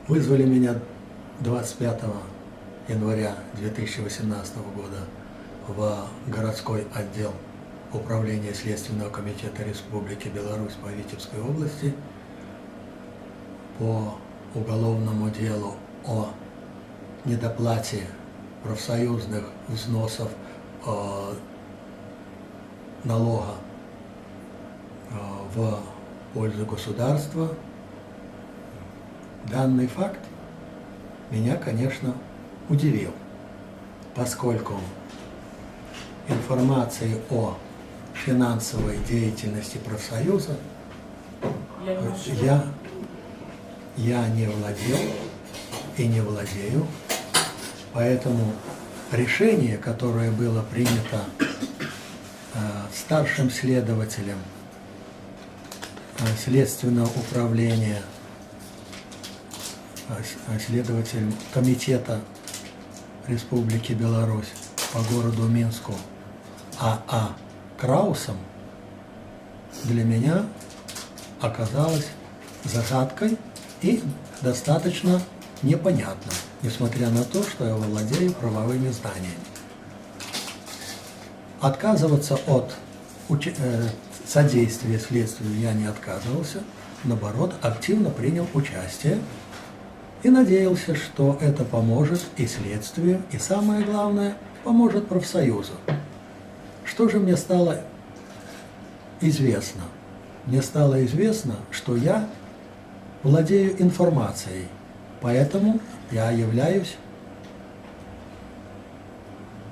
Вызвали меня 25 января 2018 года в городской отдел Управления Следственного комитета Республики Беларусь по Витебской области по уголовному делу о недоплате профсоюзных взносов налога в пользу государства. Данный факт меня, конечно, удивил, поскольку информации о финансовой деятельности профсоюза я не владел и не владею, поэтому решение, которое было принято старшим следователем Следственного управления, следователем Комитета Республики Беларусь по городу Минску А.А. Краусом, для меня оказалось загадкой и достаточно непонятным, несмотря на то, что я владею правовыми знаниями. Отказываться от содействия следствию я не отказывался, наоборот, активно принял участие и надеялся, что это поможет и следствию, и самое главное, поможет профсоюзу. Что же мне стало известно? Мне стало известно, что я владею информацией, поэтому я являюсь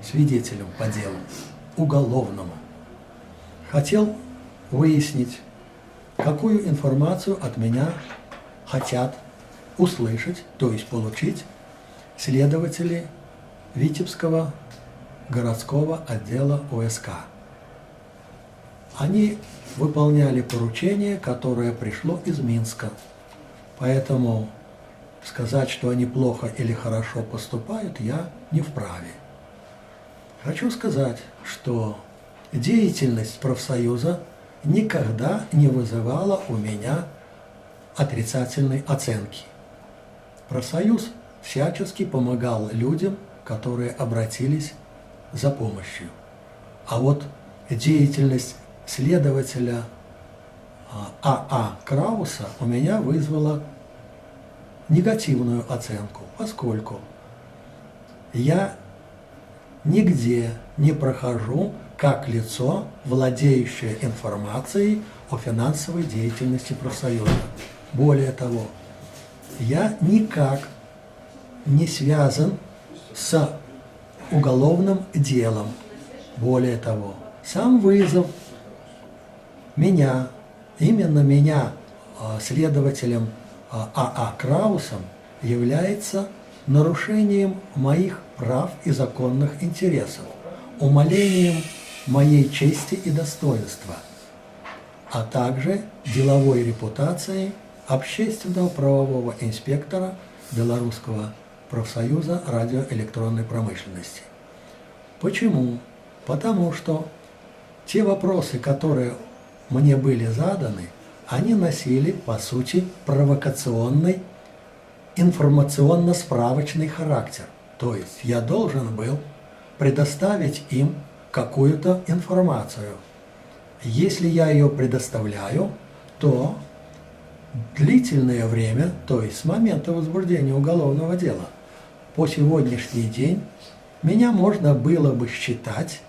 свидетелем по делу уголовному. Хотел выяснить, какую информацию от меня хотят услышать, то есть получить следователи Витебского городского отдела ОСК. Они выполняли поручение, которое пришло из Минска. Поэтому сказать, что они плохо или хорошо поступают, я не вправе. Хочу сказать, что деятельность профсоюза никогда не вызывала у меня отрицательной оценки. Профсоюз всячески помогал людям, которые обратились за помощью. А вот деятельность следователя А.А. Крауса у меня вызвала негативную оценку, поскольку я нигде не прохожу как лицо, владеющее информацией о финансовой деятельности профсоюза. Более того, я никак не связан с уголовным делом. Более того, сам вызов меня, именно меня, следователем А.А. Краусом, является нарушением моих прав и законных интересов, умалением моей чести и достоинства, а также деловой репутацией общественного правового инспектора Белорусского профсоюза радиоэлектронной промышленности. Почему? Потому что те вопросы, которые мне были заданы, они носили, по сути, провокационный, информационно-справочный характер. То есть я должен был предоставить им какую-то информацию. Если я ее предоставляю, то длительное время, то есть с момента возбуждения уголовного дела, по сегодняшний день меня можно было бы считать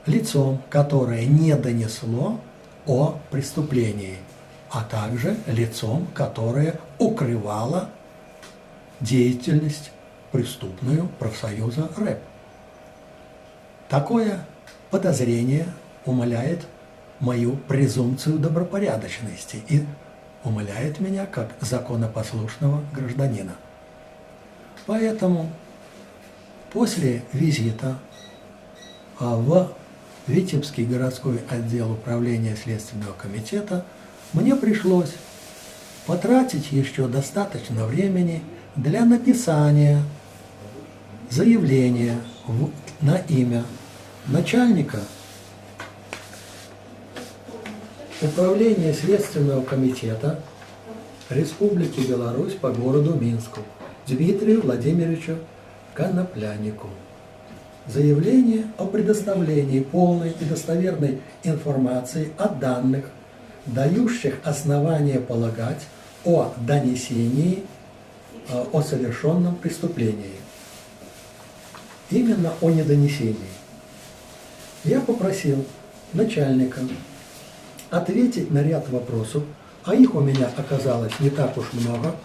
лицом, которое не донесло о преступлении, а также лицом, которое укрывало деятельность преступную профсоюза РЭП. Такое подозрение умаляет мою презумпцию добропорядочности и умаляет меня как законопослушного гражданина. Поэтому после визита в Витебский городской отдел управления Следственного комитета мне пришлось потратить еще достаточно времени для написания заявления на имя начальника управления Следственного комитета Республики Беларусь по городу Минску Дмитрию Владимировичу Коноплянику. Заявление о предоставлении полной и достоверной информации о данных, дающих основание полагать о донесении о совершенном преступлении. Именно о недонесении. Я попросил начальника ответить на ряд вопросов, а их у меня оказалось не так уж много,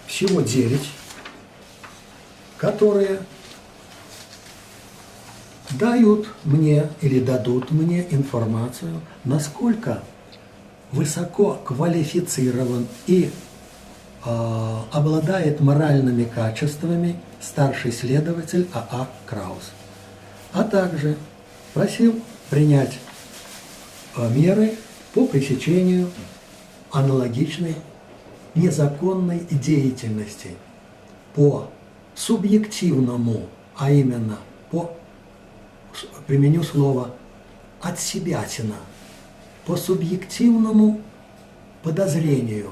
всего 9, которые дают мне или дадут мне информацию, насколько высоко квалифицирован и обладает моральными качествами старший следователь А.А. Краус. А также просил принять меры по пресечению аналогичной незаконной деятельности по субъективному, а именно применю слово «отсебятина», по субъективному подозрению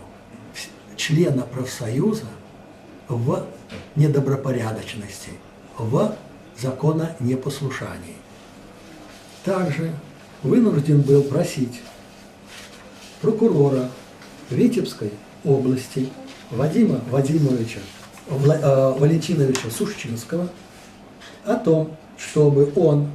члена профсоюза в недобропорядочности, в закононепослушании. Также вынужден был просить прокурора Витебской области Вадима Валентиновича Сушчинского о том, чтобы он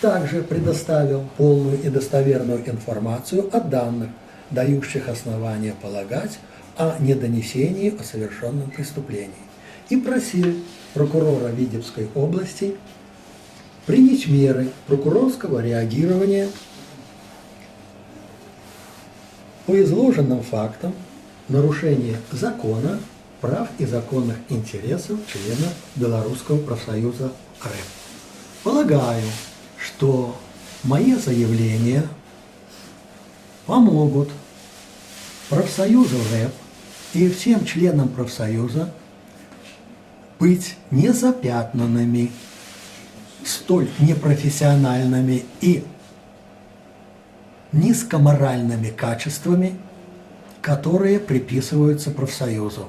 также предоставил полную и достоверную информацию о данных, дающих основания полагать о недонесении о совершенном преступлении. И просил прокурора Витебской области принять меры прокурорского реагирования по изложенным фактам нарушения закона, прав и законных интересов члена Белорусского профсоюза РЭП. Полагаю, что мои заявления помогут профсоюзу РЭП и всем членам профсоюза быть незапятнанными столь непрофессиональными и низкоморальными качествами, которые приписываются профсоюзу.